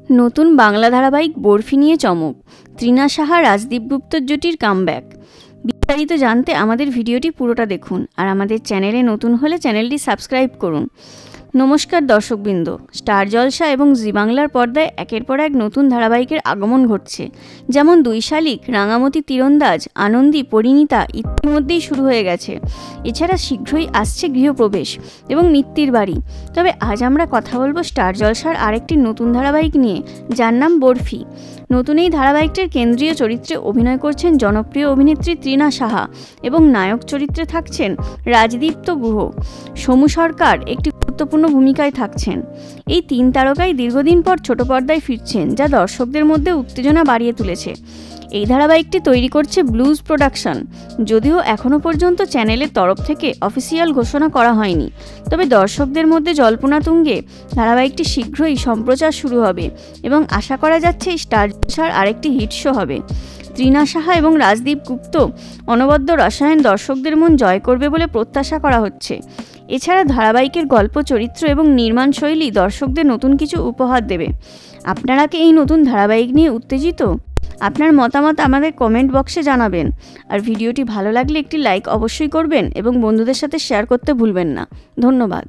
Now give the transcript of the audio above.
নতুন বাংলা ধারাবাহিক বরফি নিয়ে চমক। তৃণা সাহা রাজদীপ গুপ্তর জুটির কামব্যাক। বিস্তারিত জানতে আমাদের ভিডিওটি পুরোটা দেখুন, আর আমাদের চ্যানেলে নতুন হলে চ্যানেলটি সাবস্ক্রাইব করুন। নমস্কার দর্শকবৃন্দ, স্টার জলসা এবং জি বাংলার পর্দায় একের পর এক নতুন ধারাবাহিকের আগমন ঘটছে। যেমন দুই শালিক, রাঙামতি তীরন্দাজ, আনন্দী, পরিণীতা ইতিমধ্যেই শুরু হয়ে গেছে। এছাড়া শীঘ্রই আসছে গৃহপ্রবেশ এবং মিত্তির বাড়ি। তবে আজ আমরা কথা বলবো স্টার জলসার আরেকটি নতুন ধারাবাহিক নিয়ে, যার নাম বরফি। নতুন এই ধারাবাহিকটির কেন্দ্রীয় চরিত্রে অভিনয় করছেন জনপ্রিয় অভিনেত্রী তৃণা সাহা এবং নায়ক চরিত্রে থাকছেন রাজদীপ্ত গুহ। সমু সরকার একটি গুরুত্বপূর্ণ ভূমিকায় থাকছেন। এই তিন তারকাই দীর্ঘদিন পর ছোট পর্দায় ফিরছেন, যা দর্শকদের মধ্যে উত্তেজনা বাড়িয়ে তুলেছে। এই ধারাবাহিকটি তৈরি করছে ব্লুজ প্রোডাকশন। যদিও এখনও পর্যন্ত চ্যানেলের তরফ থেকে অফিসিয়াল ঘোষণা করা হয়নি, তবে দর্শকদের মধ্যে জল্পনা তুঙ্গে ধারাবাহিকটি শীঘ্রই সম্প্রচার শুরু হবে এবং আশা করা যাচ্ছে স্টার জলসার আরেকটি হিট শো হবে। তৃণা সাহা এবং রাজদীপ গুপ্ত অনবদ্য রসায়ন দর্শকদের মন জয় করবে বলে প্রত্যাশা করা হচ্ছে। এছাড়া ধারাবাহিকের গল্প, চরিত্র এবং নির্মাণ শৈলী দর্শকদের নতুন কিছু উপহার দেবে। আপনারা কি এই নতুন ধারাবাহিক নিয়ে উত্তেজিত? আপনার মতামত আমাদের কমেন্ট বক্সে জানাবেন। আর ভিডিওটি ভালো লাগলে একটি লাইক অবশ্যই করবেন এবং বন্ধুদের সাথে শেয়ার করতে ভুলবেন না। ধন্যবাদ।